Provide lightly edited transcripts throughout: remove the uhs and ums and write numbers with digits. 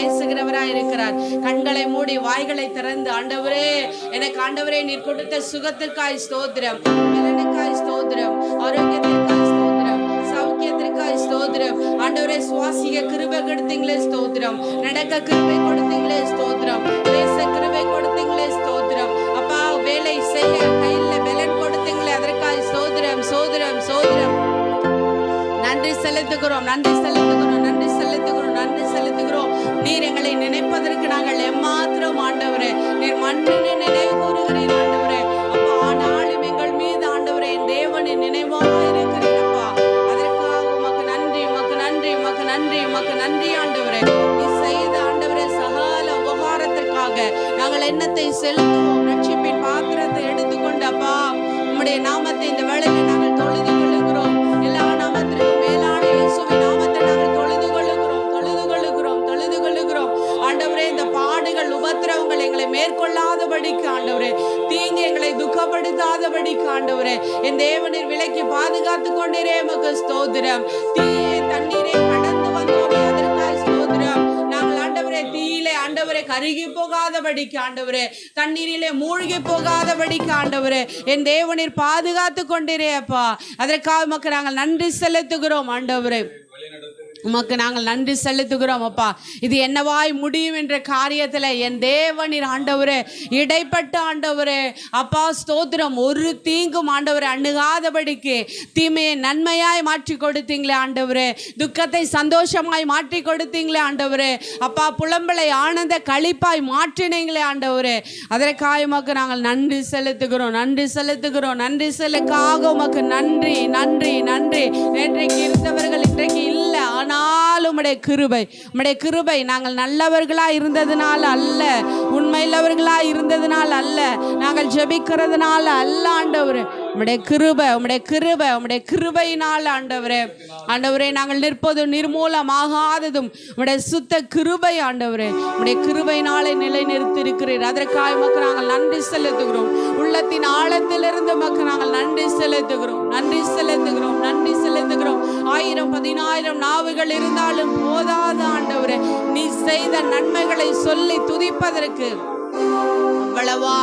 பேசுகிறவராய் இருக்கிறார். கண்களை மூடி வாய்களை திறந்து ஆண்டவரே எனக்கு ஆண்டவரே நீர் கொடுத்த சுகத்திற்காய் ஸ்தோத்திரம், பலனுக்காய் ஸ்தோத்திரம், ஆரோக்கியத்திற்காய் ஸ்தோத்திரம், சௌக்கியத்திற்காய் ஸ்தோத்திரம். ஆண்டவரே சுவாசிக்க கிருபை கொடுத்தீங்களே ஸ்தோத்திரம், நடக்க கிருபை கொடுத்தீங்களே ஸ்தோத்திரம், பேச கிருபை கொடுத்தீங்களே ஸ்தோத்திரம். அப்பா வேலை செய்ய கையில பலன் கொடுத்தீங்களே அதற்காய் ஸ்தோத்திரம் ஸ்தோத்திரம் ஸ்தோத்திரம். நன்றி செலுத்துகிறோம், நன்றி செலுத்துகிறோம், நன்றி செலுத்துகிறோம், நன்றி செலுத்துகிறோம். நீர் எங்களை நினைப்பதற்கு நாங்கள் எம்மாத்திரம் ஆண்டவரே, நீர் மண்ணினை நினைவு கூறுகிறீர் ஆண்டவரே. அப்பா ஆனாலும் எங்கள் மீது ஆண்டவரே என் தேவனின் நினைவாக இருக்கிறீரப்பா. அதற்காக உமக்கு நன்றி, உமக்கு நன்றி, உமக்கு நன்றி, உமக்கு நன்றி ஆண்டவரே. நீ செய்த ஆண்டவரே சகல உபகாரத்திற்காக நாங்கள் எண்ணத்தை செலுத்துவோம். ரட்சிப்பின் பாத்திரத்தை எடுத்துக்கொண்டு அப்பா உம்முடைய நாமத்தை இந்த வேளையில் நாங்கள் தொழுது கொள்ளுகிறோம். எல்லா நாமத்திற்கும் மேலான இயேசுவின் நாமத்தை நாங்கள் தொழுது கொள்ளுகிறோம், தொழுது கொள்ளுகிறோம், தொழுது கொள்ளுகிறோம். ஆண்டவரே இந்த பாடுகள் உபத்திரவங்கள் எங்களை மேற்கொள்ளாதபடிக்கு ஆண்டவரே, தீங்கு எங்களை துக்கப்படுத்தாதபடிக்கு ஆண்டவரே என் தேவனின் விலைக்கு பாதுகாத்து கொண்டிரே உமக்கு ஸ்தோத்திரம். தீயை தண்ணீரை கடந்து வந்தோமே அதற்காய் ஸ்தோத்திரம். நாங்கள் ஆண்டவரே தீயிலே ஆண்டவரே கருகி போகாதபடிக்கு ஆண்டவரே, தண்ணீரிலே மூழ்கி போகாதபடிக்கு ஆண்டவரே என் தேவனில் பாதுகாத்து கொண்டிரே அப்பா. அதற்காக உமக்கு நாங்கள் நன்றி செலுத்துகிறோம் ஆண்டவரே, உமக்கு நாங்கள் நன்றி செலுத்துகிறோம் அப்பா. இது என்னவாய் முடியும் என்ற காரியத்தில் என் தேவனின் ஆண்டவரே இடைப்பட்ட ஆண்டவரே அப்பா ஸ்தோத்திரம். ஒரு தீங்கும் ஆண்டவரே அணுகாதபடிக்கு தீமையை நன்மையாய் மாற்றி கொடுத்தீங்களே ஆண்டவரே, துக்கத்தை சந்தோஷமாய் மாற்றி கொடுத்தீங்களே ஆண்டவரே அப்பா, புலம்பலை ஆனந்த களிப்பாய் மாற்றினீங்களே ஆண்டவரே. அதற்காக உமக்கு நாங்கள் நன்றி செலுத்துகிறோம், நன்றி செலுத்துகிறோம், நன்றி செலுக்காக உமக்கு நன்றி நன்றி நன்றி. நேற்றைக்கு இருந்தவர்கள் இன்றைக்கு இல்லை, ஆனால் உம்முடைய கிருபை, உம்முடைய கிருபை நாங்கள் நல்லவர்களா இருந்ததுனால அல்ல, உண்மையுள்ளவர்களா இருந்ததுனால அல்ல, நாங்கள் ஜெபிக்கிறதுனால அல்ல ஆண்டவரே. உம்முடைய கிருபை, உம்முடைய கிருபை, உம்முடைய கிருபையினால் ஆண்டவரே, ஆண்டவரே நாங்கள் நிற்பது நிர்மூலமாகாததும் உம்முடைய சுத்த கிருபை ஆண்டவரே. உம்முடைய கிருபையினாலே நிலை நிறுத்தியிருக்கிறீர். அதற்காக உமக்கு நாங்கள் நன்றி செலுத்துகிறோம். உள்ளத்தின் ஆழத்திலிருந்து உமக்கு நாங்கள் நன்றி செலுத்துகிறோம், நன்றி செலுத்துகிறோம், நன்றி செலுத்துகிறோம். 1000 10,000 நாவுகள் இருந்தாலும் போதாது ஆண்டவரே, நீ செய்த நன்மைகளை சொல்லி துதிப்பதற்கு அவ்வளவா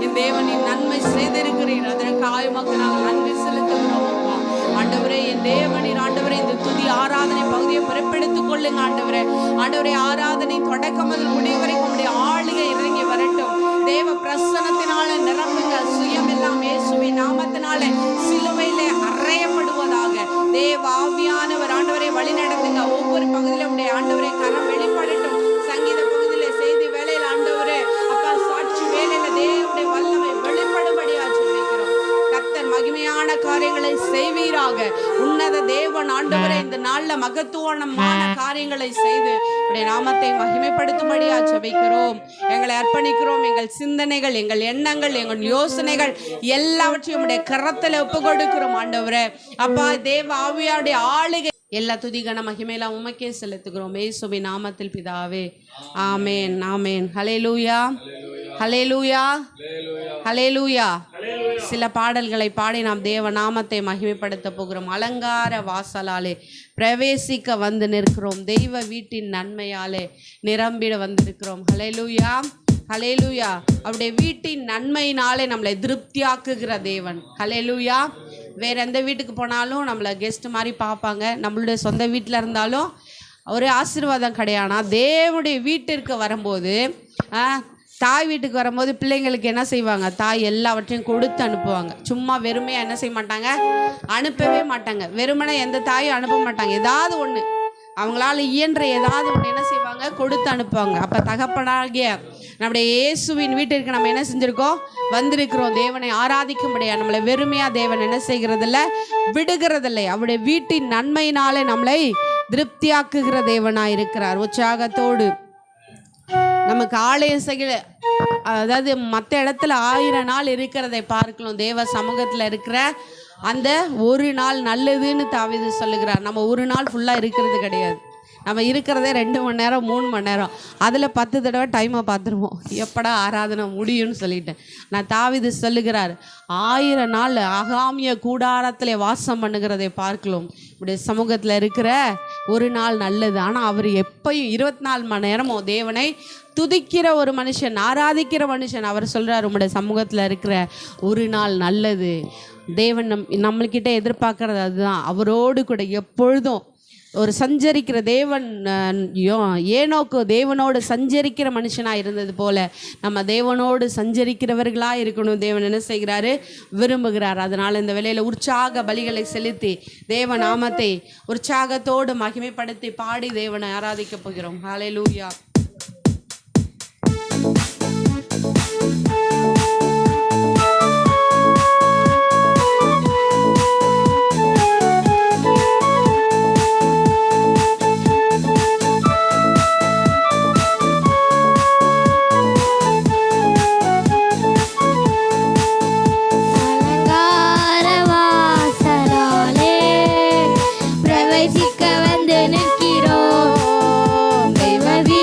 என் தேவனின் நன்மை செய்திருக்கிறீர். அதற்காக உமக்கு நாங்கள் நன்றி செலுத்துகிறோம் அப்பா. ஆண்டவரே என் தேவனின் ஆண்டவரே இந்த துதி ஆராதனை பகுதியை பொறுப்பெடுத்துக் கொள்ளுங்க ஆண்டவரே. ஆண்டவரே ஆராதனை தொடக்கம் முதல் முடிவு வரைக்கும் உம்முடைய ஆளுகை இறங்கி வரட்டும். தேவ பிரசன்னத்தினால நிரம்புங்க. சுயம் எல்லாம் இயேசுவின் நாமத்தினால சிலுவையிலே அறையப்படுவதாக. தேவ ஆவியானவர் ஆண்டவரை வழி நடத்துங்க. ஒவ்வொரு பகுதியிலும் உடைய ஆண்டவரை கரம் வெளிப்படட்டும். சங்கீத பகுதியில செய்தி வேலையில் ஆண்டவரே அப்பா சாட்சி வேலையில தேவனுடைய வல்லமை வெளிப்படும்படியா சொல்லிக்கிறோம். கர்த்தர் மகிமையான காரியங்களை செய்வீராக. உன்னத தேவன் ஆண்டவரே இந்த நாள்ல மகத்துவமான காரியங்களை செய்து உடைய நாமத்தை மகிமைப்படுத்தும்படியா ஜெபிக்கிறோம். எங்களை அர்ப்பணிக்கிறோம். எங்கள் சிந்தனைகள், எங்கள் எண்ணங்கள், எங்கள் யோசனைகள் எல்லாவற்றையும் உடைய கரத்துல ஒப்பு கொடுக்கிறோம் ஆண்டவரே. அப்பா தேவ ஆவியாருடைய ஆளுகை எல்லா துதிகன மகிமையெல்லாம் உமக்கே செலுத்துகிறோம். இயேசுவின் நாமத்தில் பிதாவே, ஆமேன் ஆமேன். ஹல்லேலூயா ஹல்லேலூயா ஹல்லேலூயா. சில பாடல்களை பாடி நாம் தேவ நாமத்தை மகிமைப்படுத்த போகிறோம். அலங்கார வாசலாலே பிரவேசிக்க வந்து நிற்கிறோம். தெய்வ வீட்டின் நன்மையாலே நிரம்பிட வந்திருக்கிறோம். ஹல்லேலூயா ஹல்லேலூயா. அவருடைய வீட்டின் நன்மையினாலே நம்மளை திருப்தியாக்குகிற தேவன். ஹல்லேலூயா. வேறு எந்த வீட்டுக்கு போனாலும் நம்மளை கெஸ்ட் மாதிரி பார்ப்பாங்க. நம்மளுடைய சொந்த வீட்டில் இருந்தாலும் ஒரு ஆசீர்வாதம் கிடையாது. தேவனுடைய வீட்டிற்கு வரும்போது, தாய் வீட்டுக்கு வரும்போது பிள்ளைங்களுக்கு என்ன செய்வாங்க? தாய் எல்லாவற்றையும் கொடுத்து அனுப்புவாங்க. சும்மா வெறுமையாக என்ன செய்ய மாட்டாங்க? அனுப்பவே மாட்டாங்க. வெறுமனை எந்த தாயும் அனுப்ப மாட்டாங்க. ஏதாவது ஒன்று அவங்களால இயன்ற ஏதாவது ஒன்று என்ன செய்வாங்க? கொடுத்து அனுப்புவாங்க. அப்போ தகப்பனாகிய நம்முடைய இயேசுவின் வீட்டிற்கு நம்ம என்ன செஞ்சுருக்கோம்? வந்திருக்கிறோம். தேவனை ஆராதிக்கும்படியா நம்மளை வெறுமையாக தேவன் என்ன செய்கிறதில்ல, விடுகிறதில்லை. அவருடைய வீட்டின் நன்மையினாலே நம்மளை திருப்தியாக்குகிற தேவனாக இருக்கிறார். உற்சாகத்தோடு நமக்கு ஆலயம் செய்ய, அதாவது மற்ற இடத்துல 1000 நாள் இருக்கிறதை பார்க்கலாம். தேவ சமூகத்தில் இருக்கிற அந்த ஒரு நாள் நல்லதுன்னு தாவீது சொல்லுகிறார். நம்ம ஒரு நாள் ஃபுல்லாக இருக்கிறது கிடையாது. நம்ம இருக்கிறதே 2 மணி நேரம் 3 மணி நேரம். அதில் 10 தடவை டைமை பார்த்துருவோம், எப்படா ஆராதனை முடியும்னு சொல்லிட்டேன். நான் தாவீது சொல்லுகிறார், 1000 நாள் ஆகாமிய கூடாரத்தில் வாசம் பண்ணுகிறதை பார்க்கலாம். உடைய சமூகத்தில் இருக்கிற ஒரு நாள் நல்லது. ஆனால் அவர் எப்பயும் 24 மணி நேரமும் தேவனை துதிக்கிற ஒரு மனுஷன், ஆராதிக்கிற மனுஷன். அவர் சொல்கிறார், உங்களுடைய சமூகத்தில் இருக்கிற ஒரு நாள் நல்லது. தேவன் நம்மள்கிட்ட எதிர்பார்க்கறது அதுதான். அவரோடு கூட எப்பொழுதும் ஒரு சஞ்சரிக்கிற தேவன். ஏனோக்கு தேவனோடு சஞ்சரிக்கிற மனுஷனாக இருந்தது போல நம்ம தேவனோடு சஞ்சரிக்கிறவர்களாக இருக்கணும். தேவன் என்ன செய்கிறாரு? விரும்புகிறார். அதனால் இந்த வேளையில் உற்சாக பலிகளை செலுத்தி தேவ நாமத்தை உற்சாகத்தோடு மகிமைப்படுத்தி பாடி தேவனை ஆராதிக்க போகிறோம். ஹல்லேலூயா. பிரவேசிக்க வந்து நிற்கிறோம் தெய்வ வீ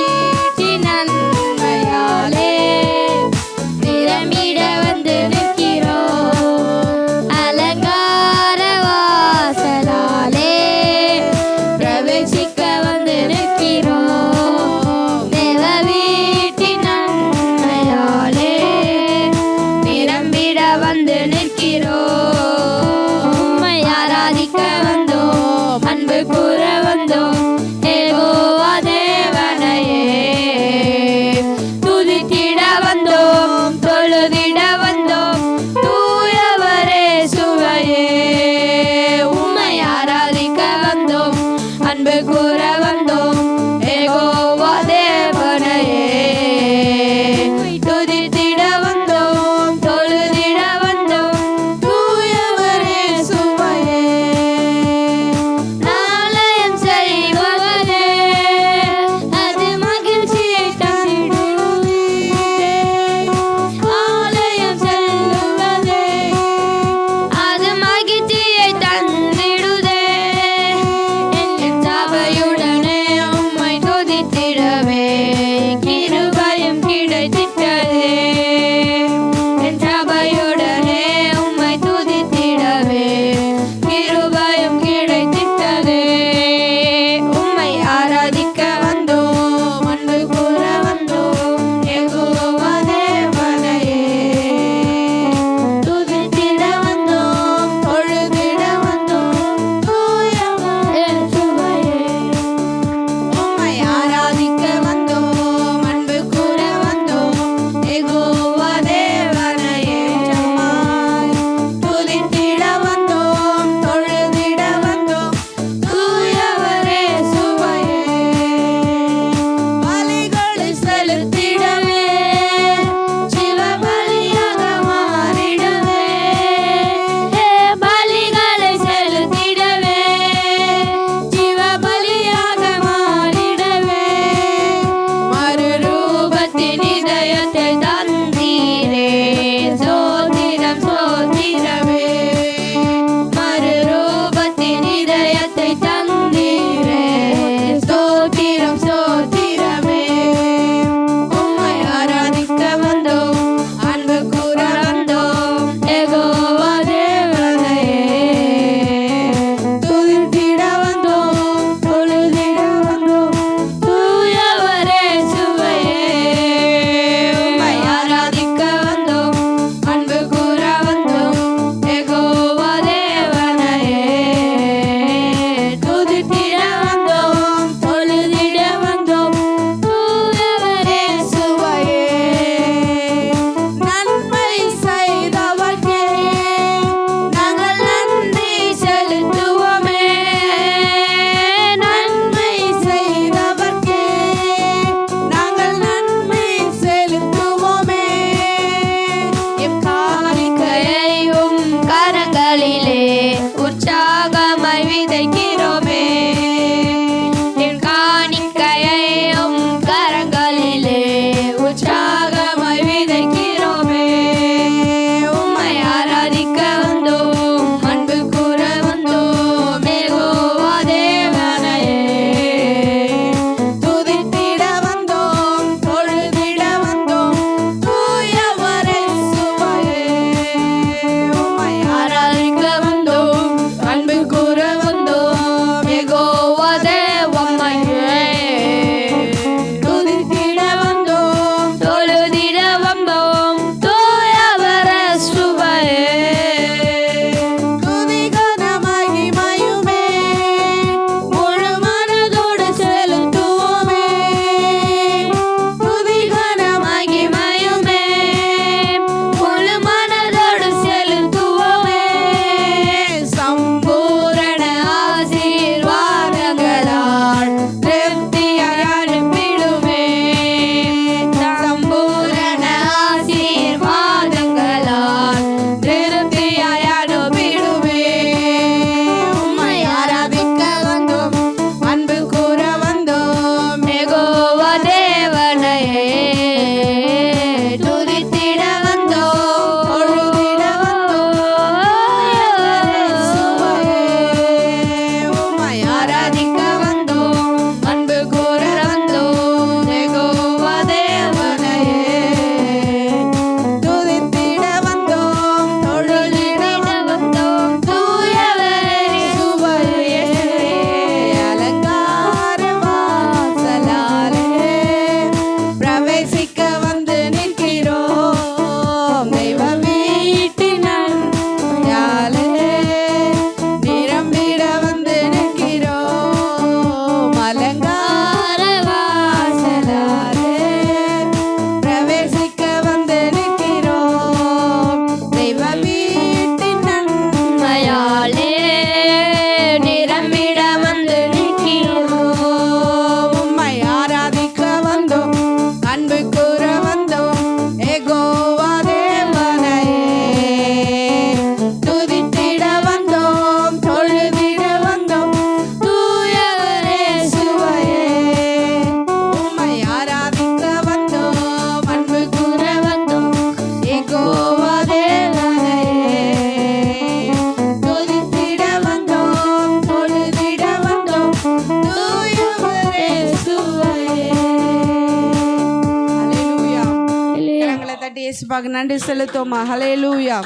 ஏசப்பாக்கு நன்றி செலுத்துவோமா. ஹல்லேலூயா.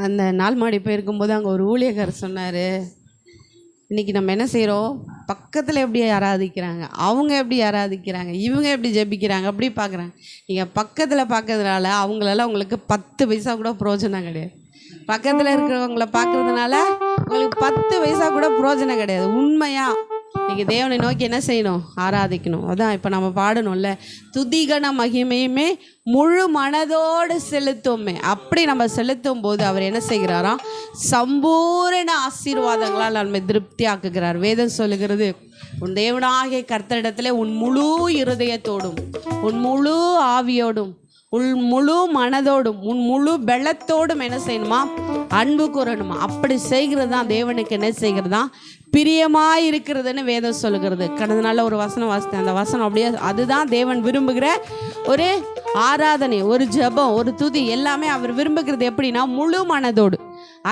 அந்த நாள் போயிருக்கும்போது அங்கே ஒரு ஊழியக்காரர் சொன்னார், இன்றைக்கி நம்ம என்ன செய்கிறோம், பக்கத்தில் எப்படி ஆராதிக்கிறாங்க, அவங்க எப்படி ஆராதிக்கிறாங்க, இவங்க எப்படி ஜெபிக்கிறாங்க அப்படி பார்க்குறாங்க. நீங்கள் பக்கத்தில் பார்க்கறதுனால அவங்களால உங்களுக்கு 10 பைசா கூட பிரயோஜனம் கிடையாது. பக்கத்தில் இருக்கிறவங்கள பார்க்கறதுனால உங்களுக்கு 10 பைசா கூட பிரயோஜனம் கிடையாது. உண்மையாக நீங்கள் தேவனை நோக்கி என்ன செய்யணும், ஆராதிக்கணும். அதான் இப்போ நம்ம பாடணும்ல, துதிகன மகிமையுமே முழு மனதோடு செலுத்துமே. அப்படி நம்ம செலுத்தும் போது அவர் என்ன செய்கிறாராம், சம்பூரண ஆசீர்வாதங்களால் நம்மை திருப்தி ஆக்குகிறார். வேதம் சொல்லுகிறது, உன் தேவனாகிய கர்த்தரிடத்தில் உன் முழு இருதயத்தோடும் உன் முழு ஆவியோடும் உன் முழு மனதோடும் உன் முழு பெலத்தோடும் என்ன செய்யணுமா, அன்பு கூறணுமா. அப்படி செய்கிறது தான் தேவனுக்கு என்ன செய்கிறது தான் பிரியமாக இருக்கிறதுன்னு வேதம் சொல்லுகிறது. கடந்த நாளில் ஒரு வசனம் வாசித்தேன். அந்த வசனம் அப்படியே அதுதான் தேவன் விரும்புகிற ஒரு ஆராதனை, ஒரு ஜெபம், ஒரு துதி, எல்லாமே அவர் விரும்புகிறது எப்படின்னா முழு மனதோடு,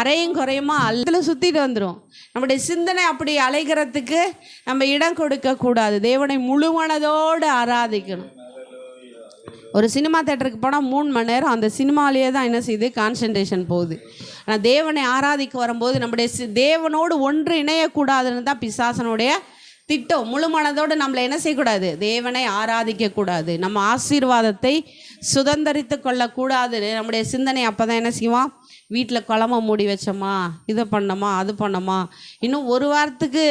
அரையும் குறையுமா அதில் சுற்றிட்டு வந்துடும். நம்முடைய சிந்தனை அப்படி அலைகிறதுக்கு நம்ம இடம் கொடுக்கக்கூடாது. தேவனை முழு மனதோடு ஆராதிக்கணும். ஒரு சினிமா தேட்டருக்கு போனால் 3 மணி நேரம் அந்த சினிமாலேயே தான் என்ன செய்யுது, கான்சன்ட்ரேஷன் போகுது. ஆனால் தேவனை ஆராதிக்க வரும்போது நம்முடைய தேவனோடு ஒன்று இணையக்கூடாதுன்னு தான் பிசாசனுடைய திட்டம். முழு மனதோடு நம்மளை என்ன செய்யக்கூடாது, தேவனை ஆராதிக்கக்கூடாது, நம்ம ஆசீர்வாதத்தை சுதந்திரித்து கொள்ளக்கூடாதுன்னு நம்முடைய சிந்தனை அப்போ தான் என்ன செய்வோம், வீட்டில் குழம்பு மூடி வச்சோமா, இதை பண்ணோமா, அது பண்ணோமா, இன்னும் ஒரு வாரத்துக்கு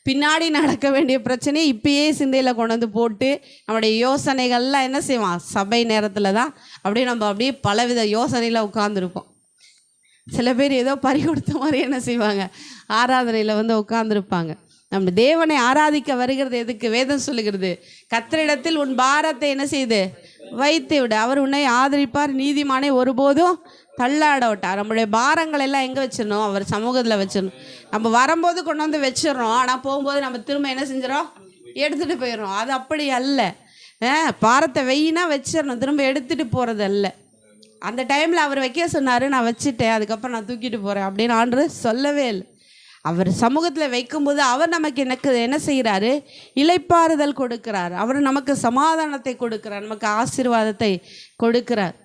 பின்னாடி நடக்க வேண்டிய பிரச்சனையை இப்பயே சிந்தையில் கொண்டு வந்து போட்டு நம்முடைய யோசனைகள்லாம் என்ன செய்வான், சபை நேரத்தில் தான் அப்படியே நம்ம அப்படியே பலவித யோசனையில் உட்காந்துருப்போம். சில பேர் ஏதோ பறி கொடுத்த மாதிரி என்ன செய்வாங்க, ஆராதனையில் வந்து உட்காந்துருப்பாங்க. நம்ம தேவனை ஆராதிக்க வருகிறது எதுக்கு, வேதம் சொல்லுகிறது, கர்த்தரிடத்தில் உன் பாரத்தை என்ன செய்து வைத்து விடு, அவர் உன்னை ஆதரிப்பார், நீதிமானை ஒருபோதும் தள்ளாட விட்டார். நம்மளுடைய பாரங்கள் எல்லாம் எங்கே வச்சிடணும், அவர் சமூகத்தில் வச்சிடணும். நம்ம வரும்போது கொண்டு வந்து வச்சிடறோம், ஆனால் போகும்போது நம்ம திரும்ப என்ன செஞ்சிடறோம், எடுத்துகிட்டு போயிடுறோம். அது அப்படி அல்ல. பாரத்தை வெயினா வச்சிடணும், திரும்ப எடுத்துகிட்டு போகிறது அல்ல. அந்த டைமில் அவர் வைக்க சொன்னார், நான் வச்சுட்டேன், அதுக்கப்புறம் நான் தூக்கிட்டு போகிறேன் அப்படின்னு ஆண்டு சொல்லவே இல்லை. அவர் சமூகத்தில் வைக்கும்போது அவர் நமக்கு என்ன செய்கிறாரு, இளைப்பாறுதல் கொடுக்கிறார். அவர் நமக்கு சமாதானத்தை கொடுக்கிறார், நமக்கு ஆசீர்வாதத்தை கொடுக்கிறார்.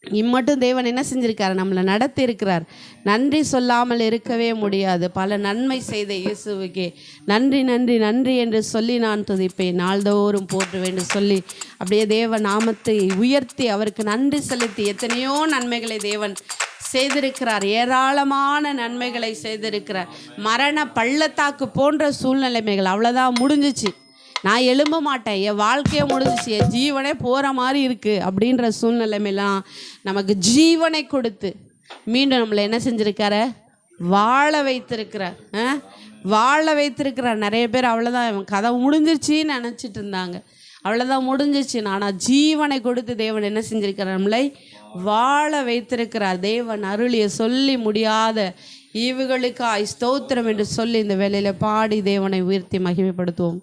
இம்மட்டும் தேவன் என்ன செஞ்சிருக்கார், நம்மளை நடத்தி இருக்கிறார். நன்றி சொல்லாமல் இருக்கவே முடியாது. பல நன்மை செய்த இயேசுவுக்கே நன்றி நன்றி நன்றி என்று சொல்லி நான் துதிப்பேன், நாள்தோறும் போற்றுவேன் என்று சொல்லி அப்படியே தேவ நாமத்தை உயர்த்தி அவருக்கு நன்றி செலுத்தி எத்தனையோ நன்மைகளை தேவன் செய்திருக்கிறார். ஏராளமான நன்மைகளை செய்திருக்கிறார். மரண பள்ளத்தாக்கு போன்ற சூழ்நிலைமைகள் அவ்வளோதான், முடிஞ்சிச்சு, நான் எழும்ப மாட்டேன், என் வாழ்க்கையே முடிஞ்சிச்சு, என் ஜீவனே போகிற மாதிரி இருக்குது அப்படின்ற சூழ்நிலைமையெல்லாம் நமக்கு ஜீவனை கொடுத்து மீண்டும் நம்மளை என்ன செஞ்சுருக்கார, வாழ வைத்திருக்கிறார். வாழ வைத்திருக்கிறார். நிறைய பேர் அவ்வளோதான் கதை முடிஞ்சிருச்சின்னு நினச்சிட்டு இருந்தாங்க, அவ்வளோதான் முடிஞ்சிச்சு. ஆனால் ஜீவனை கொடுத்து தேவன் என்ன செஞ்சிருக்கிறார், நம்மளை வாழ வைத்திருக்கிறார். தேவன் அருளிய சொல்லி முடியாத ஈவுகளுக்காய் ஸ்தோத்திரம் என்று சொல்லி இந்த வேளையில் பாடி தேவனை உயர்த்தி மகிமைப்படுத்துவோம்.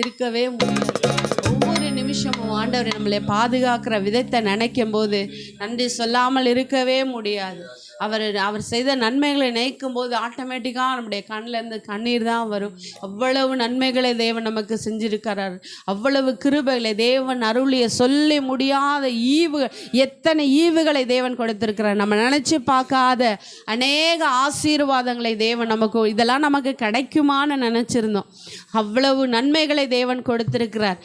இருக்கவே முடியாது. ஒவ்வொரு நிமிஷமும் ஆண்டவர் நம்மளை பாதுகாக்கிற விதத்தை நினைக்கும் போது நன்றி சொல்லாமல் இருக்கவே முடியாது. அவர் செய்த நன்மைகளை நினைக்கும் போது ஆட்டோமேட்டிக்காக நம்முடைய கண்ணிலேருந்து கண்ணீர் தான் வரும். அவ்வளவு நன்மைகளை தேவன் நமக்கு செஞ்சிருக்கிறார். அவ்வளவு கிருபைகளை தேவன் அருளிய சொல்லி முடியாத எத்தனை ஈவுகளை தேவன் கொடுத்திருக்கிறார். நம்ம நினச்சி பார்க்காத அநேக ஆசீர்வாதங்களை தேவன் இதெல்லாம் நமக்கு கிடைக்குமான்னு நினச்சிருந்தோம். அவ்வளவு நன்மைகளை தேவன் கொடுத்திருக்கிறார்.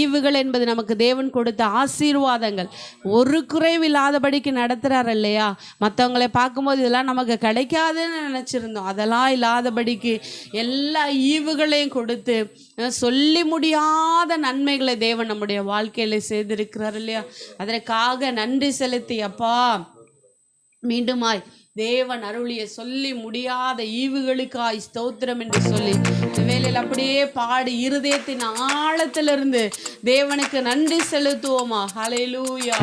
ஈவுகள் என்பது நமக்கு தேவன் கொடுத்த ஆசீர்வாதங்கள். ஒரு குறைவில்லாதபடிக்கு நடத்துகிறார் இல்லையா? மற்றவங்களை பார்க்கும்போது இதெல்லாம் நமக்கு கிடைக்காதுன்னு நினச்சிருந்தோம். அதெல்லாம் இல்லாதபடிக்கு எல்லா ஈவுகளையும் கொடுத்து சொல்லி முடியாத நன்மைகளை தேவன் நம்முடைய வாழ்க்கையில் செய்திருக்கிறார் இல்லையா? அதற்காக நன்றி செலுத்தி அப்பா மீண்டுமாய் தேவன் அருளிய சொல்லி முடியாத ஈவுகளுக்காய் ஸ்தோத்திரம் என்று சொல்லி இந்த வேளையில் அப்படியே பாடி இருதயத்தின் ஆழத்திலிருந்து தேவனுக்கு நன்றி செலுத்துவோமா? ஹல்லேலூயா.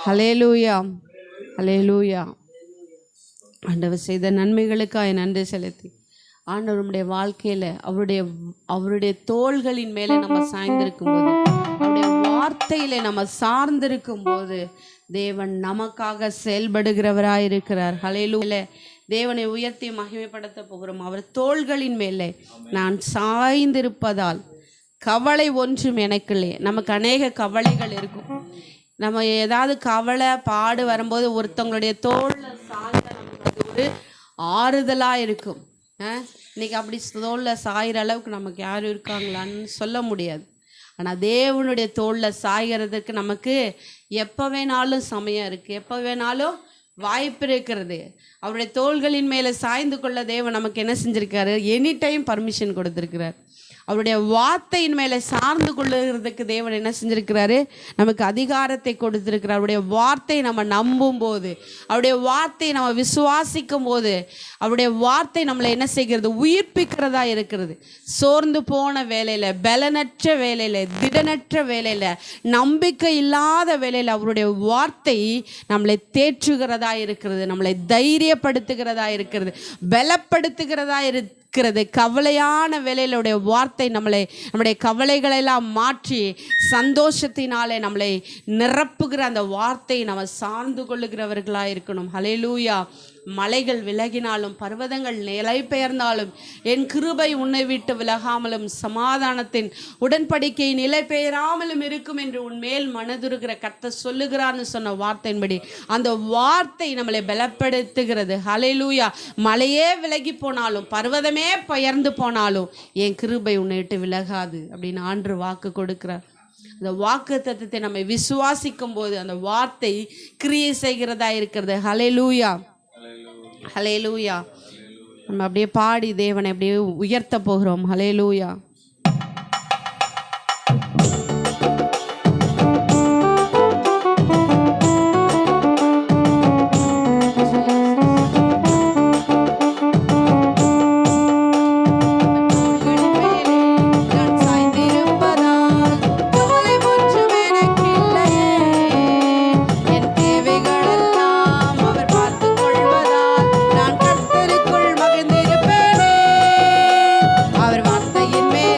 ஹல்லேலூயா, ஹல்லேலூயா. ஆண்டவர் செய்த நன்மைகளுக்காக நன்றி செலுத்தி ஆண்டவருடைய வாழ்க்கையில் அவருடைய தோள்களின் மேலே நம்ம சாய்ந்திருக்கும் போது, அவருடைய வார்த்தையில நம்ம சார்ந்திருக்கும் போது தேவன் நமக்காக செயல்படுகிறவராய் இருக்கிறார். ஹல்லேலூயா. தேவனை உயர்த்தி மகிமைப்படுத்த போகிறோம். அவர் தோள்களின் மேலே நான் சாய்ந்திருப்பதால் கவலை ஒன்றும் எனக்கு இல்லை. நமக்கு அநேக கவலைகள் இருக்கும். நம்ம ஏதாவது கவலை பாடு வரும்போது ஒருத்தவங்களுடைய தோளில் சாய்ந்த நமக்கு அது ஒரு ஆறுதலாக இருக்கும். இன்னைக்கு அப்படி தோளில் சாயிற அளவுக்கு நமக்கு யாரும் இருக்காங்களான்னு சொல்ல முடியாது. ஆனால் தேவனுடைய தோளில் சாய்கிறதுக்கு நமக்கு எப்போ வேணாலும் சமயம் இருக்குது, எப்போ வேணாலும் வாய்ப்பு இருக்கிறது. அவருடைய தோள்களின் மேலே சாய்ந்து கொள்ள தேவன் நமக்கு என்ன செஞ்சிருக்காரு? எனி டைம் பர்மிஷன் கொடுத்திருக்கிறார். அவருடைய வார்த்தையின் மேலே சார்ந்து கொள்ளுகிறதுக்கு தேவன் என்ன செஞ்சிருக்கிறாரு? நமக்கு அதிகாரத்தை கொடுத்திருக்கிறார். அவருடைய வார்த்தை நம்ம நம்பும் போது, அவருடைய வார்த்தையை நம்ம விசுவாசிக்கும் போது, அவருடைய வார்த்தை நம்மளை என்ன செய்கிறது? உயிர்ப்பிக்கிறதா இருக்கிறது. சோர்ந்து போன வேலையில், பலனற்ற வேலையில், திடனற்ற வேலையில், நம்பிக்கை இல்லாத வேலையில் அவருடைய வார்த்தை நம்மளை தேற்றுகிறதா இருக்கிறது, நம்மளை தைரியப்படுத்துகிறதா இருக்கிறது, பலப்படுத்துகிறதா இருக்கிறது. கவலையான வேலையிலுடைய வார்த்தை நம்முடைய கவலைகளெல்லாம் மாற்றி சந்தோஷத்தினாலே நம்மளை நிரப்புகிற அந்த வார்த்தையை நம்ம சார்ந்து கொள்ளுகிறவர்களாக இருக்கணும். ஹல்லேலூயா. மலைகள் விலகினாலும் பர்வதங்கள் நிலை பெயர்ந்தாலும் என் கிருபை உன்னை விட்டு விலகாமலும் சமாதானத்தின் உடன்படிக்கை நிலை பெயராமலும் இருக்கும் என்று உன்மேல் மனதுருகிற கர்த்தர் சொல்லுகிறான்னு சொன்ன வார்த்தையின்படி அந்த வார்த்தை நம்மளை பலப்படுத்துகிறது. ஹல்லேலூயா. மலையே விலகி போனாலும் பர்வதமே பெயர்ந்து போனாலும் என் கிருபை உன்னை விட்டு விலகாது அப்படின்னு ஆண்டு வாக்கு கொடுக்கிறார். அந்த வாக்கு தத்தத்தை நம்ம விசுவாசிக்கும் போது அந்த வார்த்தை கிரியை செய்கிறதா இருக்கிறது. ஹல்லேலூயா, ஹல்லேலூயா. நம்ம அப்படியே பாடி தேவனை அப்படியே உயர்த்த போகிறோம். ஹல்லேலூயா. அவர் வார்த்தையின் மேல்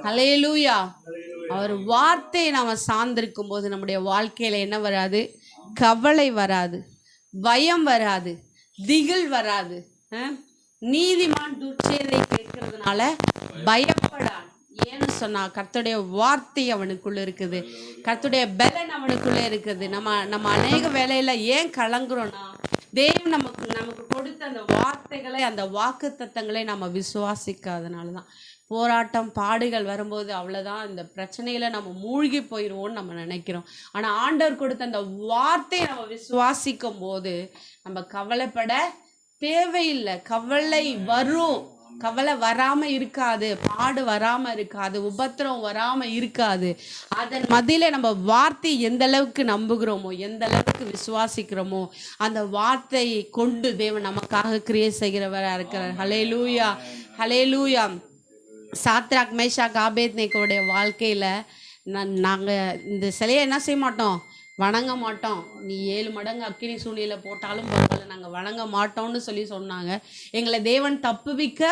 ஹல்லேலூயா. அவர் வார்த்தையை நாம சார்ந்திருக்கும் போது நம்முடைய வாழ்க்கையில என்ன வராது? கவலை வராது, பயம் வராது, திகில் வராது. நீதிமான் துர்ச்செய்தியை கேட்கறதுனால பயப்படான். ஏன்னு சொன்னா கர்த்தருடைய வார்த்தை அவனுக்குள்ள இருக்குது, கர்த்தருடைய பலன் அவனுக்குள்ள இருக்குது. நம்ம அநேக வேலையில ஏன் கலங்குறோம்னா, தேவன் நமக்கு கொடுத்த அந்த வார்த்தைகளை, அந்த வாக்கு தத்தங்களை நம்ம விசுவாசிக்காதனாலதான். போராட்டம் பாடுகள் வரும்போது அவ்வளோதான், இந்த பிரச்சனையில நம்ம மூழ்கி போயிடுவோம்னு நம்ம நினைக்கிறோம். ஆனால் ஆண்டவர் கொடுத்த அந்த வார்த்தையை நம்ம விசுவாசிக்கும் போது நம்ம கவலைப்பட தேவையில்லை. கவலை வரும், கவலை வராமல் இருக்காது, பாடு வராமல் இருக்காது, உபத்திரம் வராமல் இருக்காது. அதன் மத்தியில் நம்ம வார்த்தை எந்த அளவுக்கு நம்புகிறோமோ, எந்த அளவுக்கு விசுவாசிக்கிறோமோ, அந்த வார்த்தையை கொண்டு தேவன் நமக்காக கிரியை செய்கிறவராக இருக்கிறார். ஹல்லேலூயா, ஹல்லேலூயா. சாத்ராக் மேஷாக் ஆபேத்நேகோவுடைய வாழ்க்கையில் நாங்கள் இந்த சிலையை என்ன செய்ய மாட்டோம்? வணங்க மாட்டோம். நீ 7 மடங்கு அக்கினி சூழ்நிலை போட்டாலும் பரவாயில்ல, நாங்கள் வணங்க மாட்டோம்னு சொன்னாங்க. எங்களை தேவன் தப்புவிக்க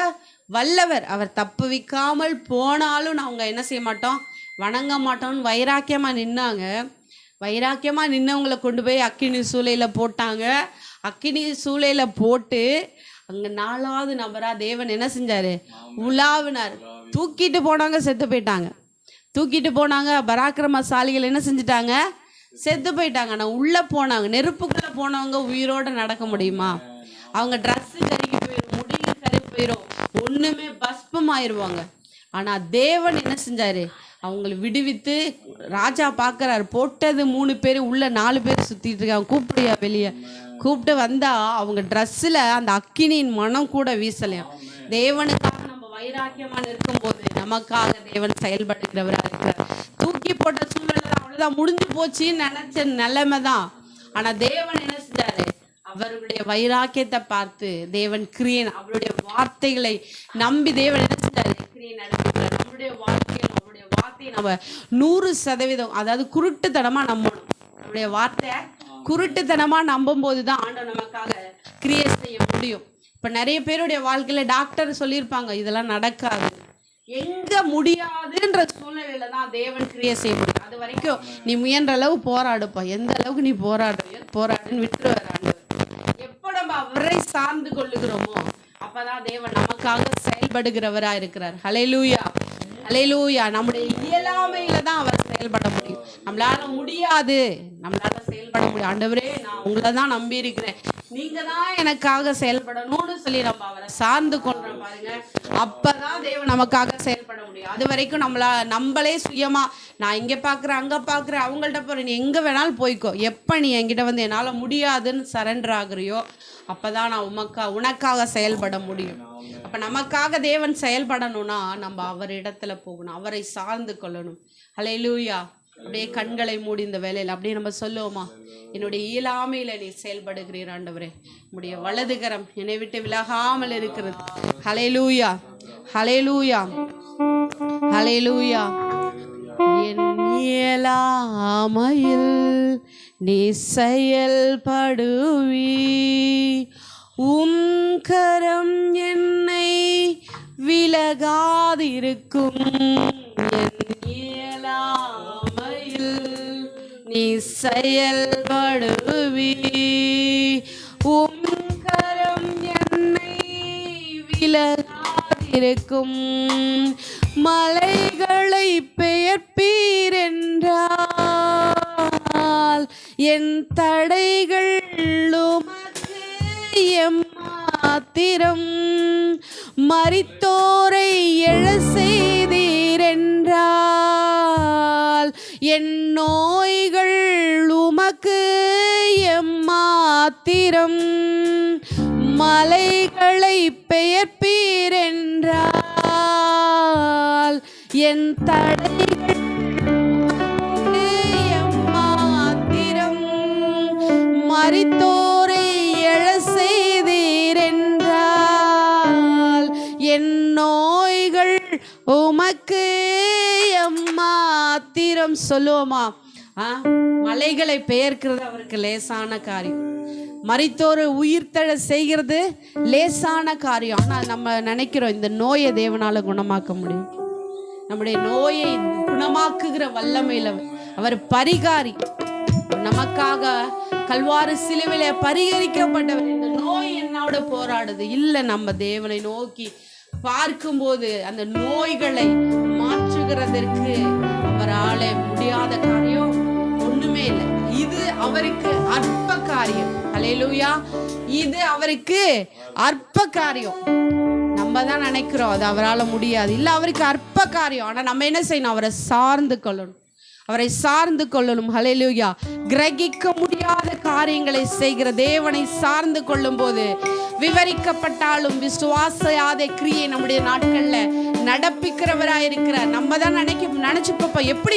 வல்லவர். அவர் தப்புவிக்காமல் போனாலும் நாங்கள் என்ன செய்ய மாட்டோம்? வணங்க மாட்டோம்னு வைராக்கியமாக நின்னாங்க. வைராக்கியமாக நின்னவங்களை கொண்டு போய் அக்கினி சூளையில் போட்டாங்க. அக்கினி சூளையில் போட்டு அங்கே 4வது நபராக தேவன் என்ன செஞ்சார்? உலாவினார். தூக்கிட்டு போனாங்க, செத்து போயிட்டாங்க. தூக்கிட்டு போனாங்க. பராக்கிரமசாலிகள் என்ன செஞ்சிட்டாங்க? செத்து போயிட்டாங்க. ஆனால் உள்ளே போனாங்க, நெருப்புக்குள்ளே போனவங்க உயிரோடு நடக்க முடியுமா? அவங்க ட்ரெஸ்ஸு கருகி போயிடும், முடியும் கருகி போயிடும், ஒன்றுமே பஸ்பமாயிருவாங்க. ஆனால் தேவன் என்ன செஞ்சார்? அவங்களை விடுவித்து ராஜா பார்க்குறாரு. போட்டது 3 பேர், உள்ள 4 பேர் சுற்றிட்டு இருக்காங்க. கூப்பிடுயா வெளியே. கூப்பிட்டு வந்தால் அவங்க ட்ரெஸ்ஸில் அந்த அக்கினியின் மனம் கூட வீசலையாம். தேவனுக்காக நம்ம வைராக்கியமாக இருக்கும்போது நமக்காக தேவன் செயல்படுகிறவராக இருக்கிறார். தூக்கி போட்ட சூழ்நிலை அவ்வளோதான், முடிஞ்சு போச்சுன்னு நினச்ச நிலைமை தான். ஆனால் தேவன் என்ன செஞ்சாரு? அவருடைய வைராக்கியத்தை பார்த்து தேவன் கிரியன், அவருடைய வார்த்தைகளை நம்பி தேவன் என்ன செஞ்சாரு? கிரியன் நடத்துகிறார். நம்மளுடைய வாழ்க்கையில் அவருடைய வார்த்தையை நம்ம 100%, அதாவது குருட்டுத்தனமாக நம்பணும். நம்முடைய வார்த்தை குருட்டுத்தனமாக நம்பும் போது தான் ஆண்டவர் நமக்காக கிரியை செய்ய முடியும். இப்போ நிறைய பேருடைய வாழ்க்கையில் டாக்டர் சொல்லியிருப்பாங்க இதெல்லாம் நடக்காது, எங்கே முடியாதுன்ற சூழ்நிலையில தான் தேவன் கிரியை செய்ய முடியும். அது வரைக்கும் நீ முயன்ற அளவு போராடுப்பா, எந்த அளவுக்கு நீ போராடுன்னு விட்டுருவார் ஆண்டவர். எப்போ நம்ம அவரை சார்ந்து கொள்ளுகிறோமோ அப்பதான் தேவன் நமக்காக செயல்படுகிறவராக இருக்கிறார். ஹல்லேலூயா, ஹல்லேலூயா. நம்முடைய இயலாமையில தான் அவர் செயல்பட முடியும். நம்மளால முடியாது, நம்மளால செயல்பட முடியும். ஆண்டவரே, நான் உங்களை தான் நம்பி இருக்கிறேன், நீங்க தான் எனக்காக செயல்படணும்னு சொல்லி நம்ம அவரை சார்ந்து கொள்றோம் பாருங்க. அப்பதான் தேவன் நமக்காக செயல்பட முடியும். அது வரைக்கும் நம்மளே சுயமா நான் இங்க பாக்குறேன், அங்க பாக்குறேன், அவங்கள்ட்ட போறேன், நீ எங்க வேணாலும் போய்க்கோ, எப்ப நீ என்கிட்ட வந்து என்னால முடியாதுன்னு சரண்டர் ஆகுறியோ அப்பதான் நான் உனக்காக செயல்பட முடியும். அப்ப நமக்காக தேவன் செயல்படணும்னா நம்ம அவர் இடத்துல போகணும், அவரை சார்ந்து கொள்ளணும். ஹல்லேலூயா. அப்படியே கண்களை மூடி இந்த வேலையில் அப்படியே நம்ம சொல்லுவோமா? என்னுடைய இயலாமையில நீ செயல்படுகிறீர் ஆண்டவரே, உம்முடைய வலதுகரம் என்னை விட்டு விலகாமல் இருக்கிறது. ஹல்லேலூயா, ஹல்லேலூயா, ஹல்லேலூயா. என் இயலாமையில் நீ செயல்படுவி, உம் கரம் என்னை விலகாதிருக்கும். என் இயலாமையில் நீ செயல்படுவி, உம் கரம் என்னை விலகாதிருக்கும். மலைகளை பெயர்ப்பீர் என்றால் என் தடைகள் உமக்கு எம்மாத்திரம். மரித்தோரை எழ செய்தீர் என்றால் என் நோய்கள் உமக்கு எம்மாத்திரம். மலைகளை பெயர்ப்பீர் என்றால் என் தடைகள் எம்மாத்திரம். மரித்தோரை எழ செய்தீர் என்றால் என் நோய்கள் உமக்கு எம்மாத்திரம். சொல்லுவோமா? மலைகளை பெயர்க்கிறது அவருக்கு லேசான காரியம், மரித்தோரை உயிர்த்தெழ செய்கிறது லேசான காரியம். ஆனால் நம்ம நினைக்கிறோம் இந்த நோயை தேவனால குணமாக்க முடியும். நம்முடைய நோயை குணமாக்குகிற வல்லமையில் அவர் பரிகாரி. நமக்காக கல்வாரி சிலுவிலே பரிகரிக்கப்பட்டவர். இந்த நோய் என்னோட போராடுது இல்லை, நம்ம தேவனை நோக்கி பார்க்கும்போது அந்த நோய்களை மாற்றுகிறதற்கு அவராலே முடியாத காரியம் ஒண்ணுமே இல்லை. இது அவருக்கு அற்ப காரியம். ஹல்லேலூயா. இது அவருக்கு அற்ப காரியம். நம்ம தான் நினைக்கிறோம் அது அவரால் முடியாது. இல்லை, அவருக்கு அற்ப காரியம். ஆனால் நம்ம என்ன செய்யணும்? அவரை சார்ந்து கொள்ளணும், அவரை சார்ந்து கொள்ளணும். ஹல்லேலூயா. கிரகிக்க முடியாத காரியங்களை செய்கிற தேவனை சார்ந்து கொள்ளும் போது விவரிக்கப்பட்டாலும் விசுவாசயாத கிரியை நம்முடைய நாட்கள்ல நடப்பிக்கிறவராயிருக்கிறார். நம்ம தான் நினைச்சு பார்ப்போம், எப்படி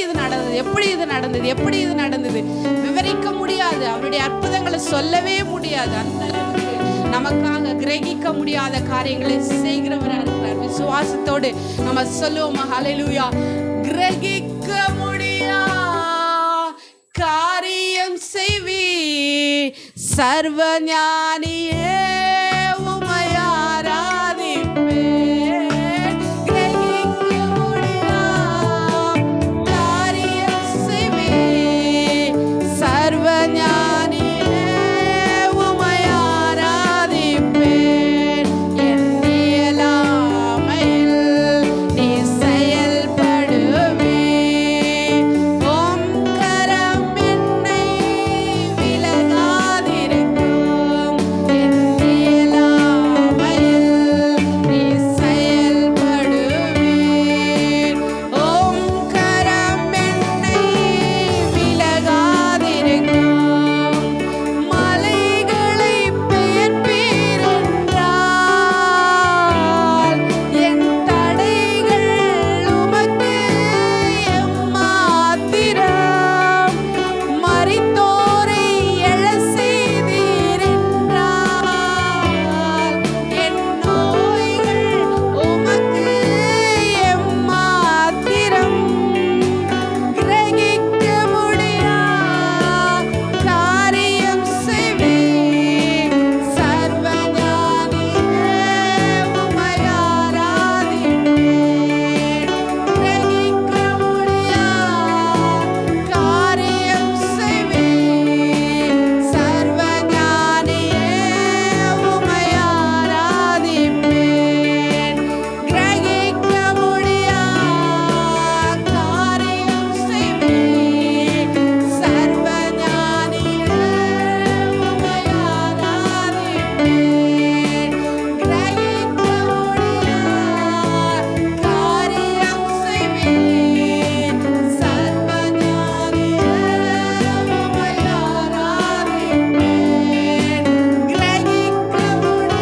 இது நடந்தது. விவரிக்க முடியாது, அவருடைய அற்புதங்களை சொல்லவே முடியாது. அந்த அளவுக்கு நமக்காக கிரகிக்க முடியாத காரியங்களை செய்கிறவராக இருக்கிறார். விசுவாசத்தோடு நம்ம சொல்லுவோம், ஹல்லேலூயா. கிரகிக்க முடியா காரியம் செய்வி சர்வ ஞானியே உம்மை ஆராதிப்பேன். கிரகிக்க முடியா காரியம் செய்வி சர்வ ஞானியே உம்மை ஆராதிப்பேன். என் இயலாமையில் நீ செயல்படுவே, உம் கரம் என்னை விலகாதிருக்கும். என் இயலாமையில் நீ செயல்படுவே, உம் கரம் என்னை விலகாதிருக்கும். மலைகளை பெயர்ப்பீரென்றால் என் தடைகள் உமக்கு எம்மாத்திரம். மரித்தோரை எழச் செய்தீரென்றால் என் நோய்கள் உமக்கு எம்மாத்திரம். கிரகிக்க முடியா காரியம் செய்வீர் சர்வ ஞானியே உம்மை ஆராதிப்பேன். கிரகிக்க முடியா காரியம் செய்வீர் சர்வ ஞானியே உம்மை ஆராதிப்பேன். கிரகிக்க முடியா காரியம் செய்வீர் சர்வ ஞானியே உம்மை ஆராதிப்பேன். கிரகிக்க முடியா காரியம் செய்வீர் சர்வ ஞானியே உம்மை ஆராதிப்பேன். கிரகிக்க முடியா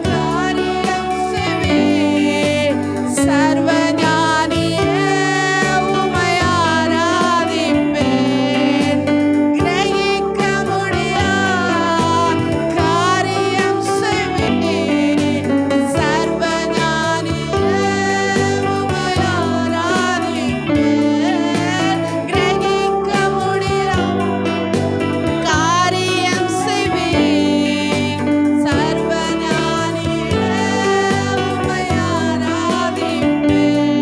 காரியம் செய்வீர் சர்வ ஞானியே உம்மை ஆராதிப்பேன். கிரகிக்க முடியா காரியம் செய்வீர் சர்வ ஞானியே உம்மை ஆராதிப்பேன். கிரகிக்க முடியா காரியம் செய்வீர் சர்வ ஞானியே உம்மை ஆராதிப்பேன்.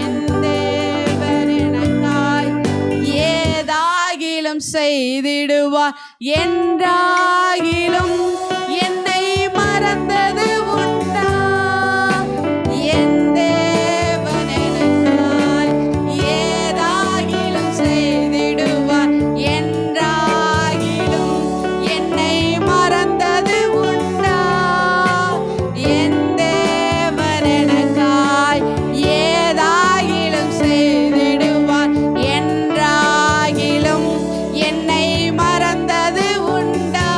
என் தேவன் எனக்காய் ஏதாகிலும் செய்திடுவார். என்றாகிலும் என்னை மறந்தது உண்டா? என் தேவன் எனக்காய் ஏதாகிலும் செய்திடுவார். என்றாகிலும் என்னை மறந்தது உண்டா? என் தேவன் எனக்காய் ஏதாகிலும் செய்திடுவார். என்றாகிலும் என்னை மறந்தது உண்டா?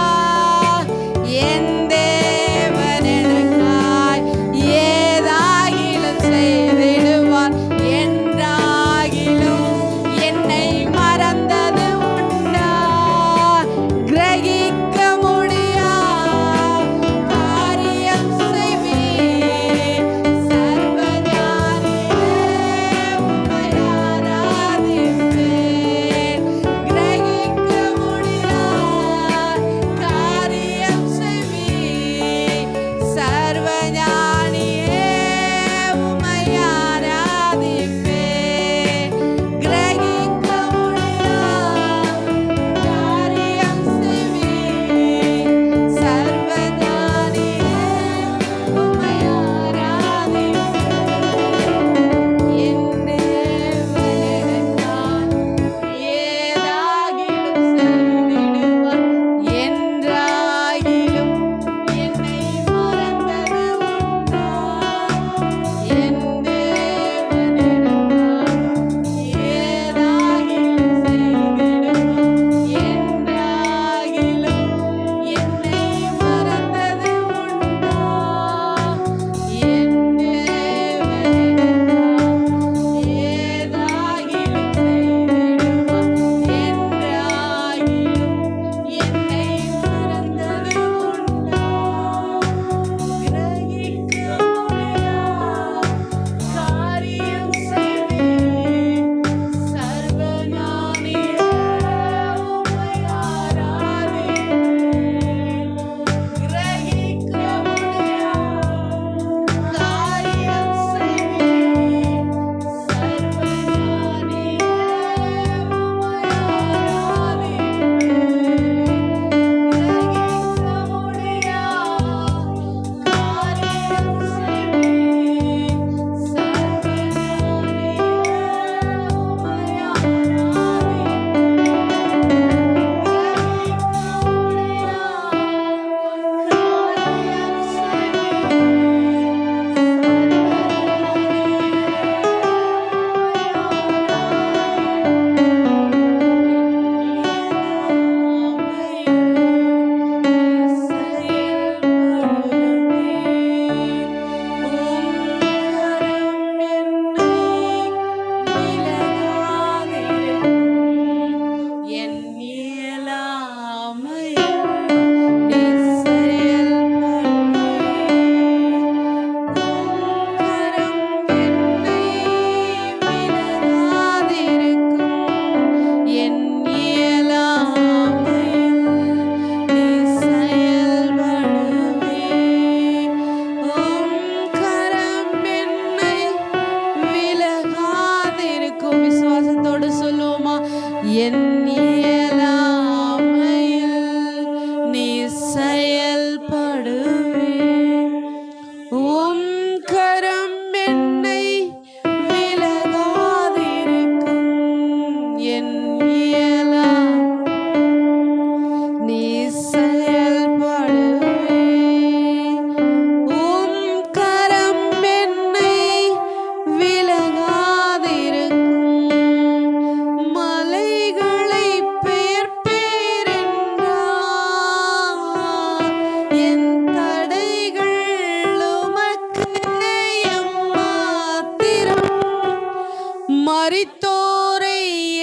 மரித்தோரை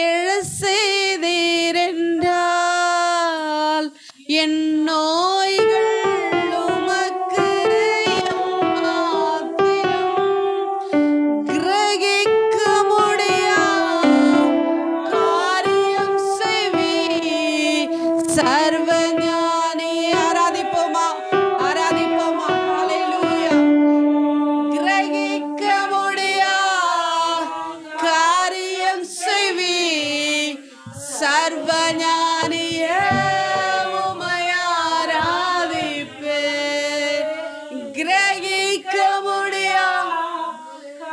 எழ செய்தீர் என்றால் என் நோய்கள் உமக்கு எம்மாத்திரம் கிரகிக்க முடியா காரியம் செய்வீர் சர்வஞானி. ஆராதிப்போமா, ஆராதிப்போமா. ஹல்லேலூயா. கிரகிக்க முடியா காரியம் செய்வீர் சர்வஞானியே உம்மை ஆராதிப்பேன். கிரகிக்க முடியா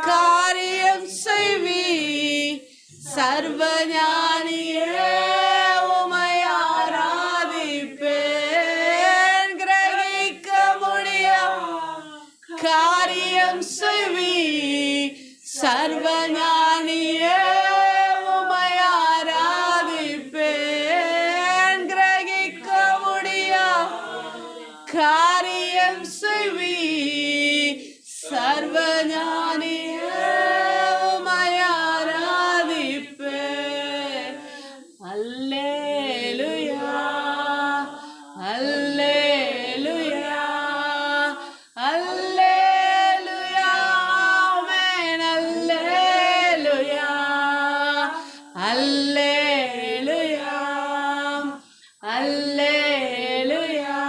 காரியம் செய்வீர் சர்வஞானியே உம்மை ஆராதிப்பேன். கிரகிக்க முடியா காரியம் செய்வீர் சர்வஞானியே உம்மை ஆராதிப்பேன். கிரகிக்க முடியா காரியம் செய்வீர் சர்வஞானியே உம்மை ஆராதிப்பேன். அல்லேலூயா, அல்லேலூயா, அல்லேலூயா, ஆமென். அல்லேலூயா, அல்லேலூயா, அல்லேலூயா,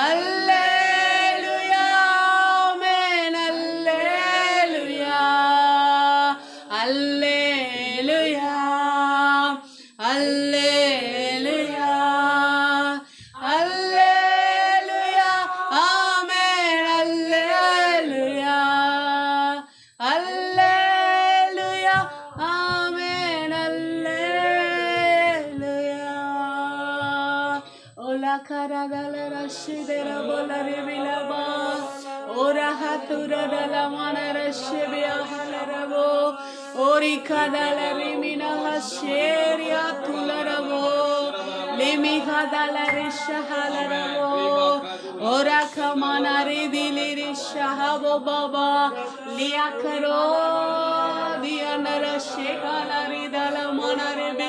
அல்லேலூயா, ஆமென். அல்லேலூயா, அல்லேலூயா, அல்லேலூயா, அல்லேலூயா, ஆமென். அல்லேலூயா, அல்லேலூயா, ஆமென். அல்லேலூயா. ஓலா கரதல ரஷிதர போலரி விலபா ஓரா ஹதுரதல மனரஷிபியா ஹலரவோ ஓரி கதல ரிமின ஹஷேரியா துலரவோ லிமி கதல ரிஷஹலரவோ ஓரா கமன ரிதிலி ரிஷஹபோ பாபா லியா கரோ தியனர ஷேகல ரிதல மனரபி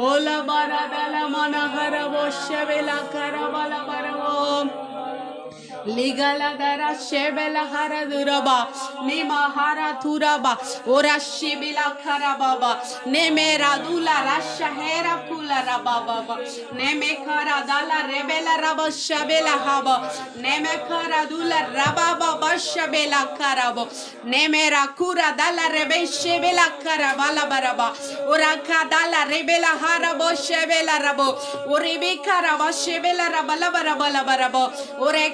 ஓல பரதல மனஹரவோ ஷெவல கரவல பரவோ Ligaladara shebela haraduraba nimahara turaba ora shibila karababa nemera dula rashahera kula rababa nemekara dala rebela raba shabela haba nemekara dula rababa bashabela karabo nemera kura dala rebe shebela karabala baraba ora kadala rebela harabo shebela rabo oribika raba shebela rabala barabala barabo ore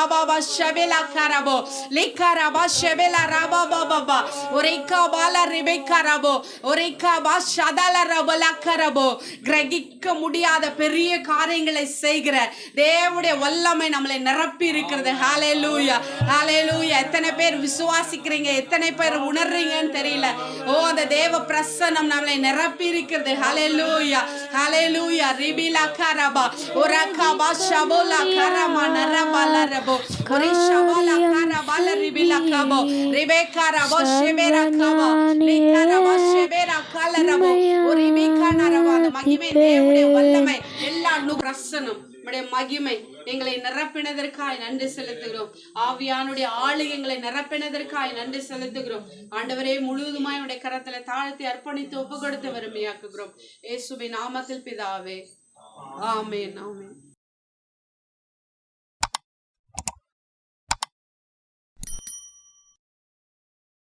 Baba Shabela Karabo, Likaraba Shebela Rababa Baba, Urika Bala Rebecca Rabo, Urika Bashadala Rabala Karabo, Gregika Mudia, the Peria Karingle Segre, they would a Wallaman Amle Narapirikar, the Hallelujah, Hallelujah, Teneper Visuasikring, Teneper Unaring and Terila, oh, the Deva Prasanam Namle Narapirikar, the Hallelujah, Hallelujah, Ribila Karaba, Uraka Bashabola Karamana Rabala. Orishabala karabala ribila kabo Rebecca rabo shebera kabo Likarabo shebera kalarabo Oribika narabo மகிமை தேவனுடைய வல்லமை எல்லா பிரசன்னம் நம்முடைய மகிமை எங்களை நிரப்பினதற்காய் நன்றி செலுத்துகிறோம் ஆவியானுடைய ஆளுகைகளை நிரப்பினதற்காய் நன்றி செலுத்துகிறோம் ஆண்டவரே முழுவதுமாய் உடைய கரத்துல தாழ்த்தி அர்ப்பணித்து ஒப்பு கொடுத்து வறுமையாக்குகிறோம் இயேசுவின் நாமத்தில் பிதாவே ஆமென் ஆமென்